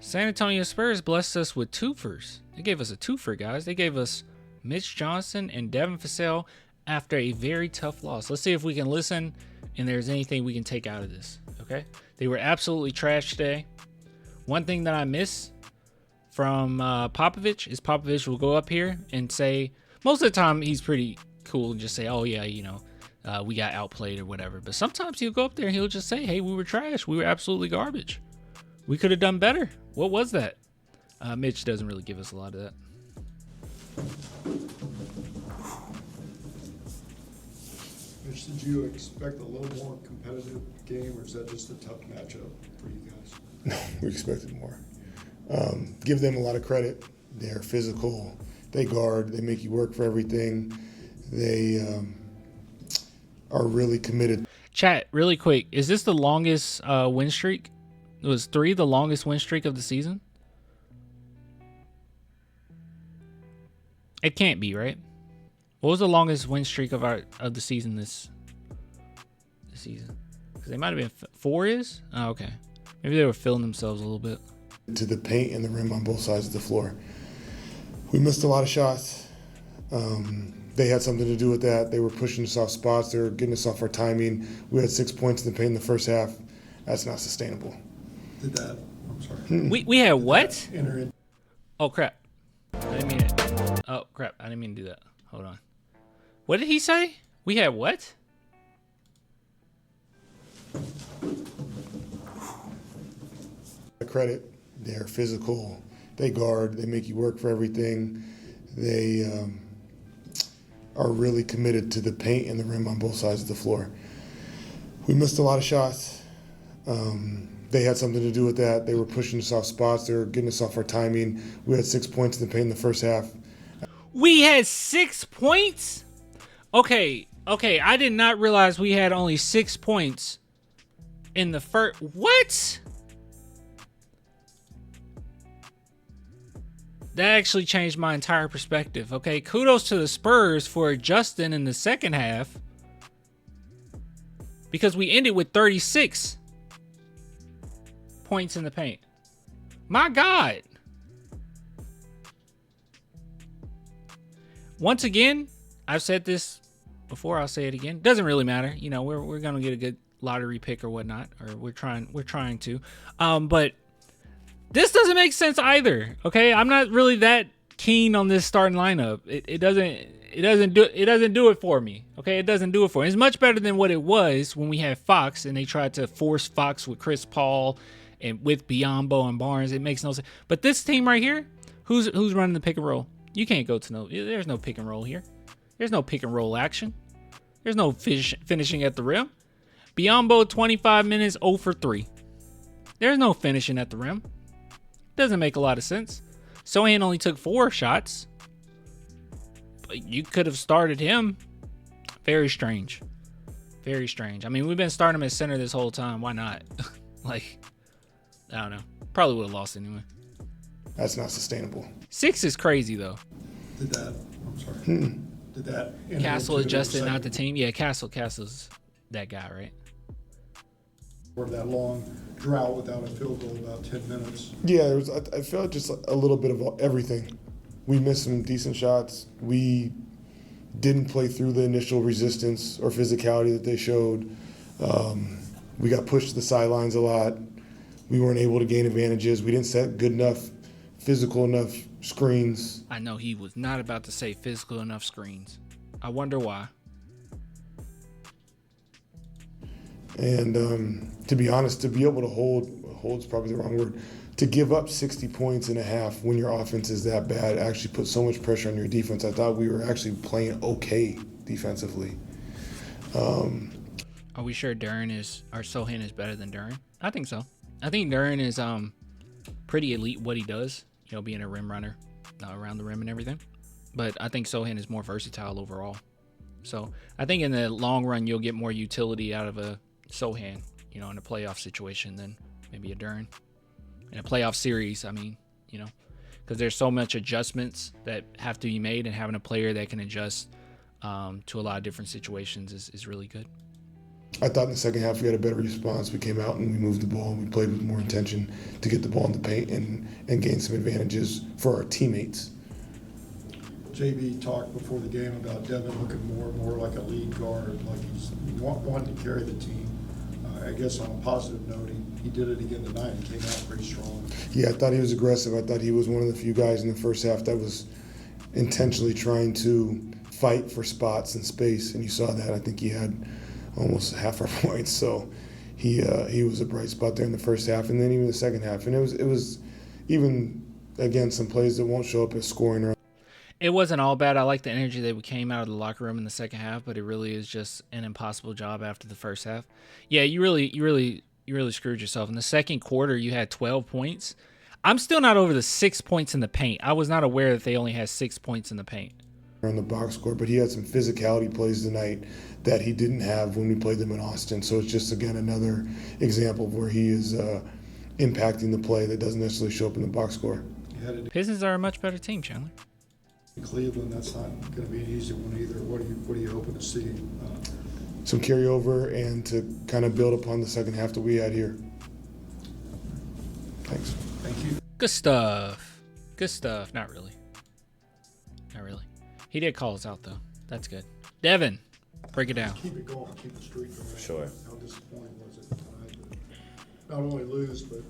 San Antonio Spurs blessed us with twofers. They gave us a twofer, guys. They gave us Mitch Johnson and Devin Vassell after a very tough loss. Let's see if we can listen and there's anything we can take out of this, okay? They were absolutely trash today. One thing that I miss from Popovich is Popovich will go up here and say, most of the time he's pretty cool and just say, oh, yeah, you know, we got outplayed or whatever. But sometimes he'll go up there and he'll just say, hey, we were trash. We were absolutely garbage. We could have done better. What was that? Mitch doesn't really give us a lot of that. Mitch, did you expect a little more competitive game, or is that just a tough matchup for you guys? No, we expected more. Give them a lot of credit. They're physical. They guard. They make you work for everything. They are really committed. Chat, really quick. Is this the longest win streak? Was 3 the longest win streak of the season? It can't be, right? What was the longest win streak of the season this season? Because they might have been 4 is? Oh, okay. Maybe they were filling themselves a little bit. To the paint and the rim on both sides of the floor. We missed a lot of shots. They had something to do with that. They were pushing us off spots. They were getting us off our timing. We had 6 points in the paint in the first half. That's not sustainable. Did that? I'm sorry. We had what? Enter in. Oh, crap. I didn't mean it. Oh, crap. I didn't mean to do that. Hold on. What did he say? We had what? Credit. They're physical. They guard. They make you work for everything. They are really committed to the paint and the rim on both sides of the floor. We missed a lot of shots. They had something to do with that. They were pushing us off spots. They were getting us off our timing. We had 6 points in the paint in the first half. We had 6 points? Okay. I did not realize we had only 6 points in the first. What? That actually changed my entire perspective. Okay, kudos to the Spurs for adjusting in the second half, because we ended with 36 points in the paint. My God. Once again, I've said this before, I'll say it again. Doesn't really matter. You know, we're going to get a good lottery pick or whatnot, or we're trying to. But this doesn't make sense either. Okay, I'm not really that keen on this starting lineup. It doesn't do it for me. Okay, it doesn't do it for me. It's much better than what it was when we had Fox and they tried to force Fox with Chris Paul and with Biyombo and Barnes. It makes no sense. But this team right here, who's running the pick and roll? You can't go to there's no pick and roll here. There's no pick and roll action. There's no finishing at the rim. Biyombo 25 minutes 0 for 3. There's no finishing at the rim. Doesn't make a lot of sense. Sohan only took 4 shots. But you could have started him. Very strange. Very strange. I mean, we've been starting him at center this whole time. Why not? Like, I don't know. Probably would have lost anyway. That's not sustainable. 6 is crazy, though. Did that? I'm sorry. Did that? Castle adjusted, not the team. Yeah, Castle's that guy, right? Or that long drought without a field goal, about 10 minutes. Yeah, I felt just a little bit of everything. We missed some decent shots. We didn't play through the initial resistance or physicality that they showed. We got pushed to the sidelines a lot. We weren't able to gain advantages. We didn't set good enough, physical enough screens. I know he was not about to say physical enough screens. I wonder why. And to be honest, to be able to hold's probably the wrong word, to give up 60 points in a half when your offense is that bad actually puts so much pressure on your defense. I thought we were actually playing okay defensively. Are we sure Sohan is better than Duren? I think so. I think Duren is pretty elite what he does, you know, being a rim runner around the rim and everything. But I think Sohan is more versatile overall. So I think in the long run, you'll get more utility out of a Sohan, you know, in a playoff situation than maybe a Duren. In a playoff series, I mean, you know, because there's so much adjustments that have to be made, and having a player that can adjust to a lot of different situations is really good. I thought in the second half we had a better response. We came out and we moved the ball. We played with more intention to get the ball in the paint and gain some advantages for our teammates. JB talked before the game about Devin looking more and more like a lead guard, like he's wanting to carry the team. I guess on a positive note, he did it again tonight. He came out pretty strong. Yeah, I thought he was aggressive. I thought he was one of the few guys in the first half that was intentionally trying to fight for spots and space, and you saw that. I think he had almost half our points, so he was a bright spot there in the first half, and then even the second half. And it was even, again, some plays that won't show up as scoring. Or It wasn't all bad. I like the energy that we came out of the locker room in the second half, but it really is just an impossible job after the first half. Yeah, you really screwed yourself. In the second quarter, you had 12 points. I'm still not over the 6 points in the paint. I was not aware that they only had 6 points in the paint. On the box score, but he had some physicality plays tonight that he didn't have when we played them in Austin. So it's just, again, another example of where he is impacting the play that doesn't necessarily show up in the box score. Pistons are a much better team, Chandler. Cleveland, that's not going to be an easy one either. What are you hoping to see? Some carryover and to kind of build upon the second half that we had here. Thanks. Thank you. Good stuff. Good stuff. Not really. Not really. He did call us out, though. That's good. Devin, break it down. Keep it going. Keep the streak going. Sure. How disappointing was it tonight? Not only lose, but,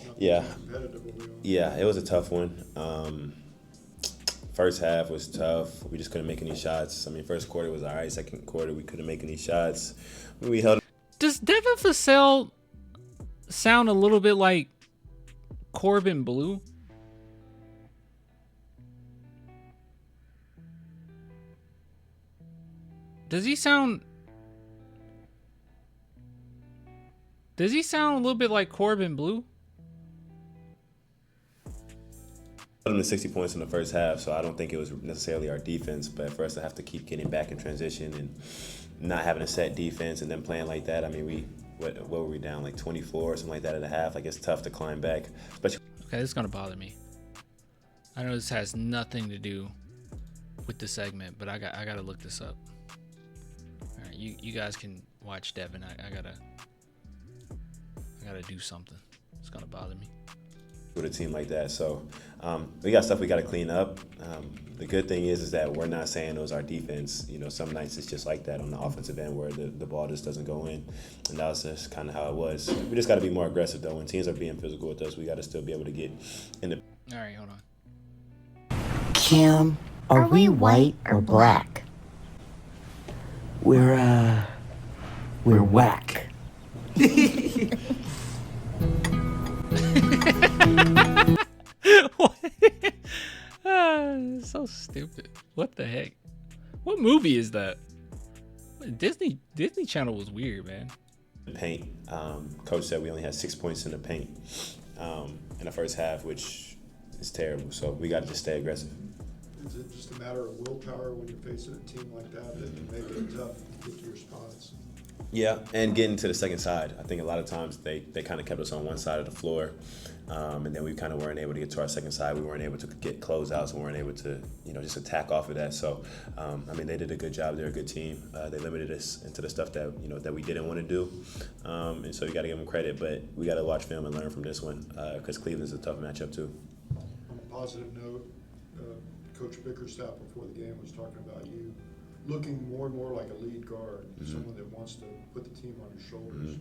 not Yeah. competitive early on. Yeah, it was a tough one. First half was tough. We just couldn't make any shots. I mean, first quarter was all right. Second quarter, we couldn't make any shots. We held. Does Devin Vassell sound a little bit like Corbin Blue? Does he sound a little bit like Corbin Blue? Held them to 60 points in the first half, so I don't think it was necessarily our defense, but for us to have to keep getting back in transition and not having a set defense and then playing like that, I mean, what were we down, like 24 or something like that at a half? Like, it's tough to climb back, especially. Okay, this is gonna bother me. I know this has nothing to do with the segment, but I gotta look this up. All right, you guys can watch Devin. I gotta do something. It's gonna bother me. With a team like that, so we got stuff we got to clean up. The good thing is that we're not saying it was our defense. Some nights it's just like that on the offensive end where the ball just doesn't go in, and that was just kind of how it was. We just got to be more aggressive though. When teams are being physical with us, we got to still be able to get in the. All right, hold on. Cam, are we white or black? We're whack. So stupid. What the heck? What movie is that? Disney Channel was weird, man. Paint. Coach said we only had 6 points in the paint in the first half, which is terrible. So we got to just stay aggressive. Is it just a matter of willpower when you're facing a team like that that make it tough to get to your spots? Yeah, and getting to the second side. I think a lot of times they kind of kept us on one side of the floor, and then we kind of weren't able to get to our second side. We weren't able to get closeouts. We weren't able to, just attack off of that. So, they did a good job. They're a good team. They limited us into the stuff that that we didn't want to do, and so you got to give them credit. But we got to watch film and learn from this one because Cleveland's a tough matchup too. On a positive note, Coach Bickerstaff before the game was talking about you looking more and more like a lead guard, someone that wants to put the team on his shoulders.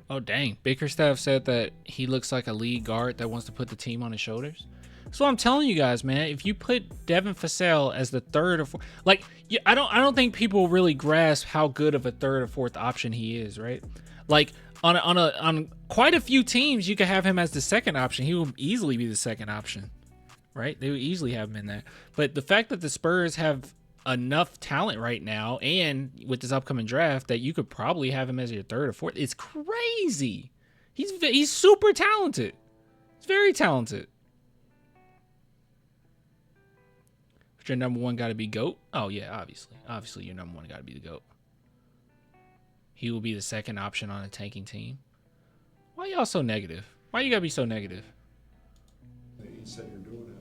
Oh, dang. Bickerstaff said that he looks like a lead guard that wants to put the team on his shoulders. So I'm telling you guys, man, if you put Devin Vassell as the third or fourth, I don't think people really grasp how good of a third or fourth option he is, right? Like on quite a few teams, you could have him as the second option. He will easily be the second option, right? They would easily have him in there. But the fact that the Spurs have enough talent right now, and with this upcoming draft, that you could probably have him as your third or fourth, it's crazy. He's super talented. He's very talented. But your number one got to be GOAT. Oh yeah, obviously your number one got to be the GOAT. He will be the second option on a tanking team. Why y'all so negative? Why you gotta be so negative? He said you're doing it.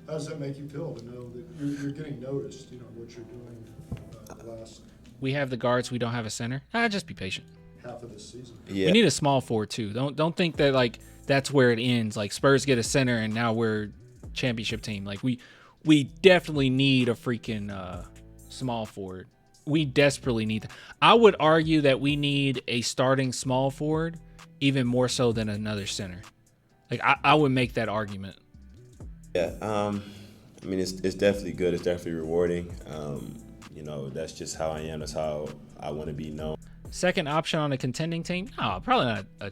How does that make you feel to know that you're getting noticed? What you're doing the last we have the guards, we don't have a center. Just be patient. Half of this season. Yeah. We need a small forward too. Don't think that like that's where it ends. Like Spurs get a center and now we're championship team. Like we definitely need a freaking small forward. We desperately need that. I would argue that we need a starting small forward even more so than another center. Like I would make that argument. Yeah, I mean, it's definitely good. It's definitely rewarding. You know, that's just how I am. That's how I want to be known. Second option on a contending team? No, probably not a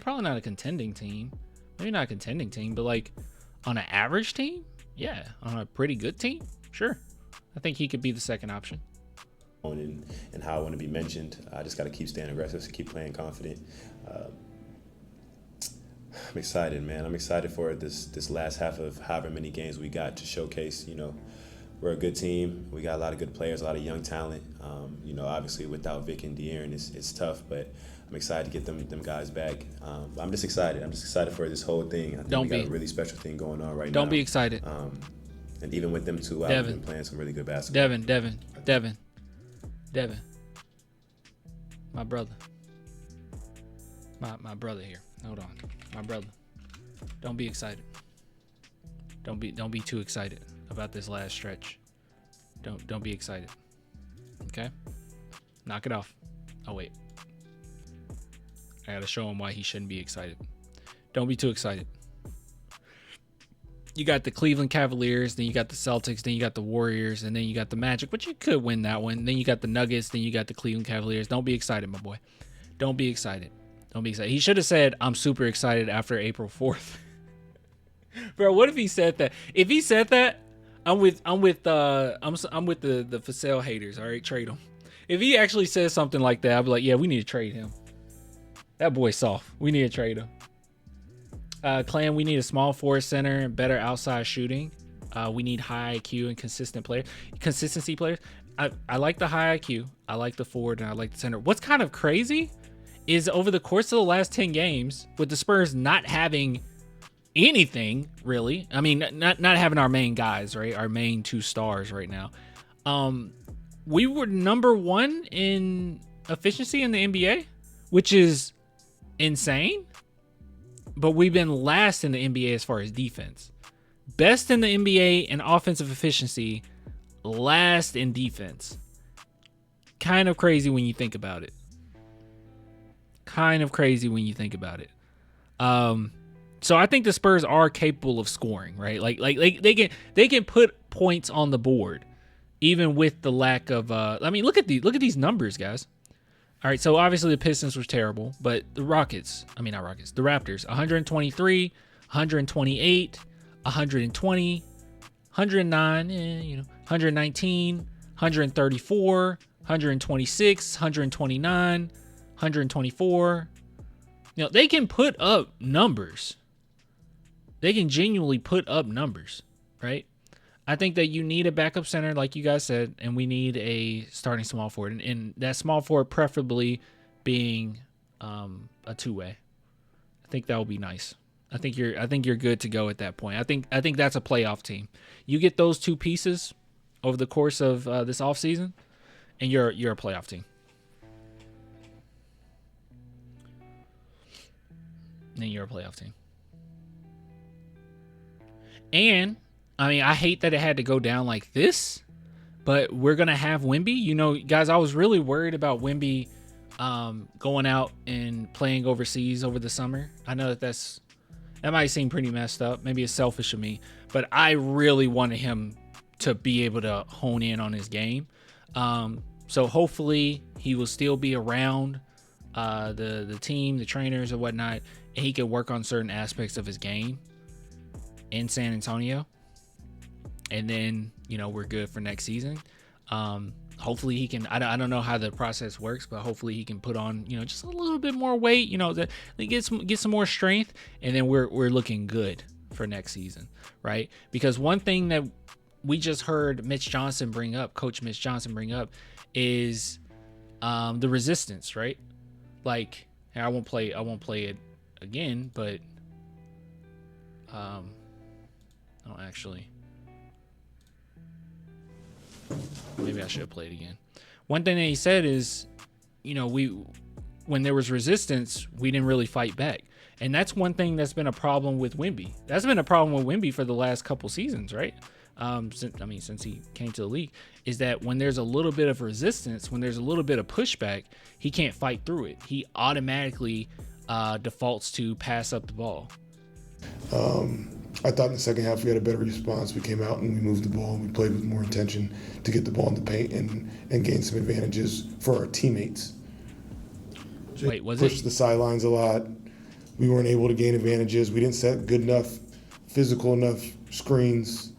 probably not a contending team. Maybe not a contending team, but like on an average team? Yeah, on a pretty good team? Sure. I think he could be the second option. And how I want to be mentioned. I just got to keep staying aggressive, keep playing confident. I'm excited, man. I'm excited for this last half of however many games we got to showcase, you know, we're a good team. We got a lot of good players, a lot of young talent. You know, obviously without Vic and De'Aaron, it's tough, but I'm excited to get them guys back. I'm just excited. I'm just excited for this whole thing. I think we got a really special thing going on right now. Don't be excited. And even with them two out, we've been playing some really good basketball. Devin. My brother. My brother here. Hold on. My brother. Don't be excited. Don't be too excited about this last stretch. Don't be excited. Okay? Knock it off. Oh wait. I gotta show him why he shouldn't be excited. Don't be too excited. You got the Cleveland Cavaliers, then you got the Celtics, then you got the Warriors, and then you got the Magic, but you could win that one. Then you got the Nuggets, then you got the Cleveland Cavaliers. Don't be excited, my boy. Don't be excited. Don't be excited. He should have said, "I'm super excited" after April 4th. Bro, what if he said that? If he said that, I'm with the Vassell haters. All right, trade him. If he actually says something like that, I'd be like, yeah, we need to trade him. That boy's soft. We need to trade him. Clan, we need a small forward center and better outside shooting. We need high IQ and consistency players. I like the high IQ. I like the forward and I like the center. What's kind of crazy is over the course of the last 10 games, with the Spurs not having anything really, I mean, not having our main guys, right? Our main two stars right now. We were number 1 in efficiency in the NBA, which is insane. But we've been last in the NBA as far as defense. Best in the NBA in offensive efficiency, last in defense. Kind of crazy when you think about it. So I think the Spurs are capable of scoring, right? Like they can put points on the board, even with the lack of. I mean, look at these numbers, guys. All right, so obviously the Pistons was terrible, but the Raptors, 123, 128, 120, 109, 119, 134, 126, 129, 124. They can put up numbers. They can genuinely put up numbers, right? I think that you need a backup center, like you guys said, and we need a starting small forward, and that small forward preferably being a two-way. I think that would be nice. I think you're good to go at that point. I think that's a playoff team. You get those two pieces over the course of this offseason, and you're a playoff team. Then you're a playoff team. And I mean, I hate that it had to go down like this, but we're going to have Wemby. Guys, I was really worried about Wemby going out and playing overseas over the summer. I know that might seem pretty messed up. Maybe it's selfish of me, but I really wanted him to be able to hone in on his game. So hopefully he will still be around the team, the trainers or whatnot, and he can work on certain aspects of his game in San Antonio. And then, we're good for next season. Hopefully he can, I don't know how the process works, but hopefully he can put on, just a little bit more weight, that get some more strength. And then we're looking good for next season, right? Because one thing that we just heard Coach Mitch Johnson bring up is the resistance, right? Like, I won't play it again, but I don't actually. maybe I should play it again. One thing that he said is, when there was resistance, we didn't really fight back. And that's one thing that's been a problem with Wemby. That's been a problem with Wemby for the last couple seasons, right? Since he came to the league, is that when there's a little bit of resistance, when there's a little bit of pushback, he can't fight through it. He automatically defaults to pass up the ball. I thought in the second half we had a better response. We came out and we moved the ball. We played with more intention to get the ball in the paint and gain some advantages for our teammates. Wait, was Pushed it? the sidelines a lot. We weren't able to gain advantages. We didn't set good enough, physical enough screens.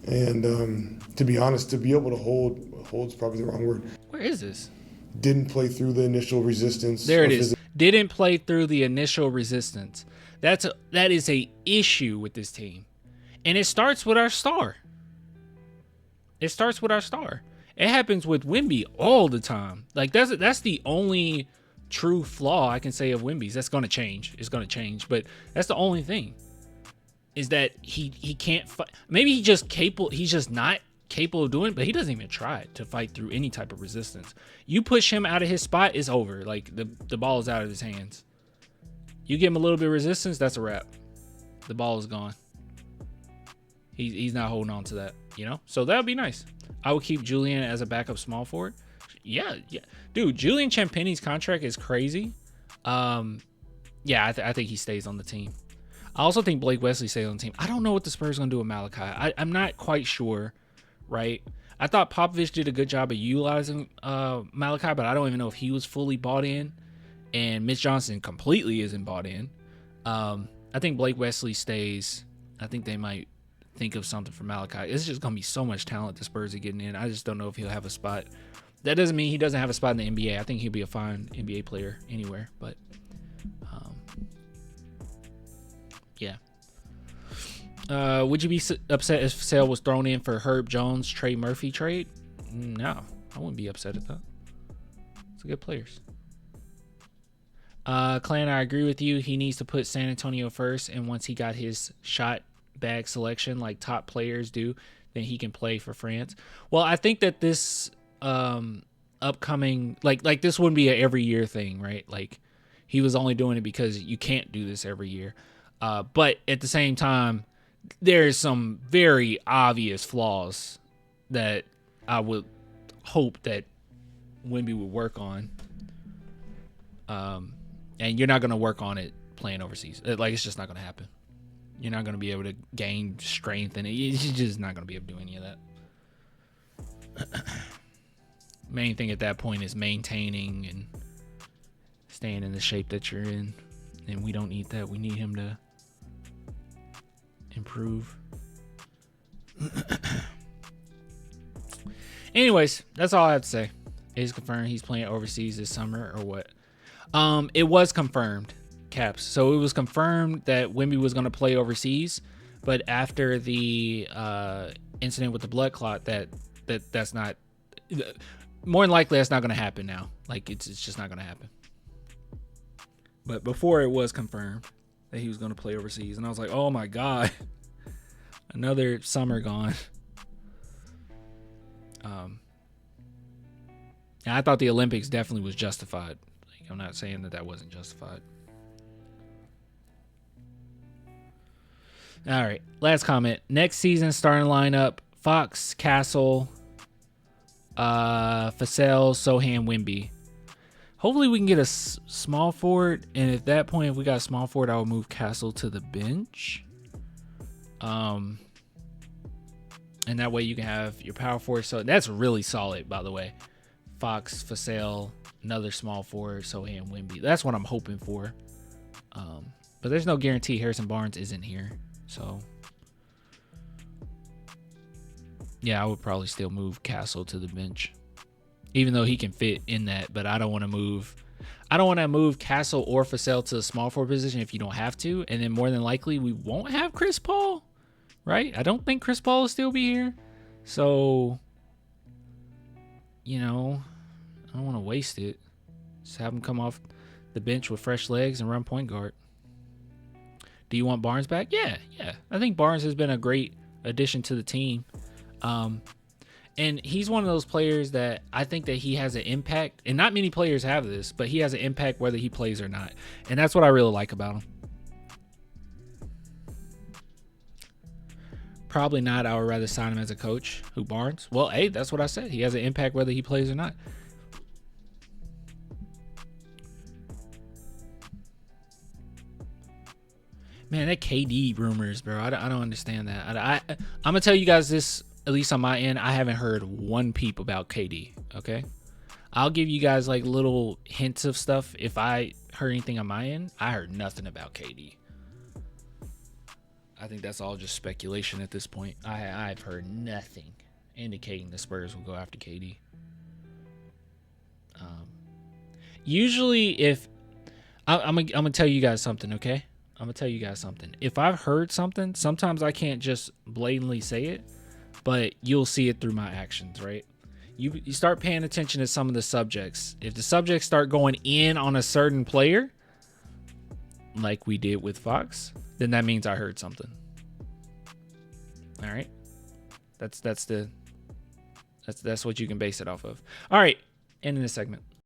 And to be honest, to be able to hold's probably the wrong word. Where is this? Didn't play through the initial resistance. There it is. Didn't play through the initial resistance. That is a issue with this team. And it starts with our star. It happens with Wemby all the time. Like that's the only true flaw I can say of Wemby's. That's going to change. It's going to change, but that's the only thing. Is that he can't fight. Maybe he's just not capable of doing it, but he doesn't even try to fight through any type of resistance. You push him out of his spot, it's over. Like the ball is out of his hands. You give him a little bit of resistance, that's a wrap. The ball is gone. He's not holding on to that, So that would be nice. I would keep Julian as a backup small forward. Yeah. Dude, Julian Champagne's contract is crazy. I think he stays on the team. I also think Blake Wesley stays on the team. I don't know what the Spurs are going to do with Malachi. I'm not quite sure, right? I thought Popovich did a good job of utilizing Malachi, but I don't even know if he was fully bought in. And Mitch Johnson completely isn't bought in. I think Blake Wesley stays. I think they might think of something for Malachi. It's just going to be so much talent the Spurs are getting in. I just don't know if he'll have a spot. That doesn't mean he doesn't have a spot in the NBA. I think he'll be a fine NBA player anywhere. But, yeah. Would you be upset if Vassell was thrown in for Herb Jones, Trey Murphy trade? No, I wouldn't be upset at that. It's good players. Clan, I agree with you. He needs to put San Antonio first, and once he got his shot bag selection like top players do, then he can play for France. Well, I think that this upcoming like this wouldn't be an every year thing, right? Like he was only doing it because you can't do this every year. But at the same time, there's some very obvious flaws that I would hope that Wemby would work on. And you're not going to work on it playing overseas. Like, it's just not going to happen. You're not going to be able to gain strength, and you're just not going to be able to do any of that. Main thing at that point is maintaining and staying in the shape that you're in. And we don't need that. We need him to improve. Anyways, that's all I have to say. It's confirmed he's playing overseas this summer or what? It was confirmed, Caps. So it was confirmed that Wemby was going to play overseas, but after the incident with the blood clot, that's not. More than likely, that's not going to happen now. Like it's just not going to happen. But before it was confirmed that he was going to play overseas, and I was like, oh my god, another summer gone. And I thought the Olympics definitely was justified. Like, I'm not saying that wasn't justified. All right, last comment. Next season starting lineup: Fox, Castle, Vassell, Sohan, Wemby. Hopefully we can get a small forward, and at that point, if we got a small forward, I will move Castle to the bench. And that way you can have your power forward. So that's really solid, by the way. Fox, Vassell, another small forward, Sohan, Wemby. That's what I'm hoping for. But there's no guarantee Harrison Barnes isn't here. So, yeah, I would probably still move Castle to the bench, even though he can fit in that. But I don't want to move Castle or Vassell to the small forward position if you don't have to. And then more than likely we won't have Chris Paul, right? I don't think Chris Paul will still be here. So, I don't want to waste it. Just have him come off the bench with fresh legs and run point guard. Do you want Barnes back? Yeah. I think Barnes has been a great addition to the team. And he's one of those players that I think that he has an impact, and not many players have this, but he has an impact whether he plays or not. And that's what I really like about him. Probably not. I would rather sign him as a coach. Who, Barnes? Well, hey, that's what I said. He has an impact whether he plays or not. Man, that KD rumors, bro. I don't understand that. I'm going to tell you guys this, at least on my end. I haven't heard one peep about KD, okay? I'll give you guys like little hints of stuff. If I heard anything on my end, I heard nothing about KD. I think that's all just speculation at this point. I've heard nothing indicating the Spurs will go after KD. Usually, if I'm gonna tell you guys something, okay? I'm gonna tell you guys something. If I've heard something, sometimes I can't just blatantly say it, but you'll see it through my actions, right? You start paying attention to some of the subjects. If the subjects start going in on a certain player, like we did with Fox, then that means I heard something. All right, that's what you can base it off of. All right, ending this segment.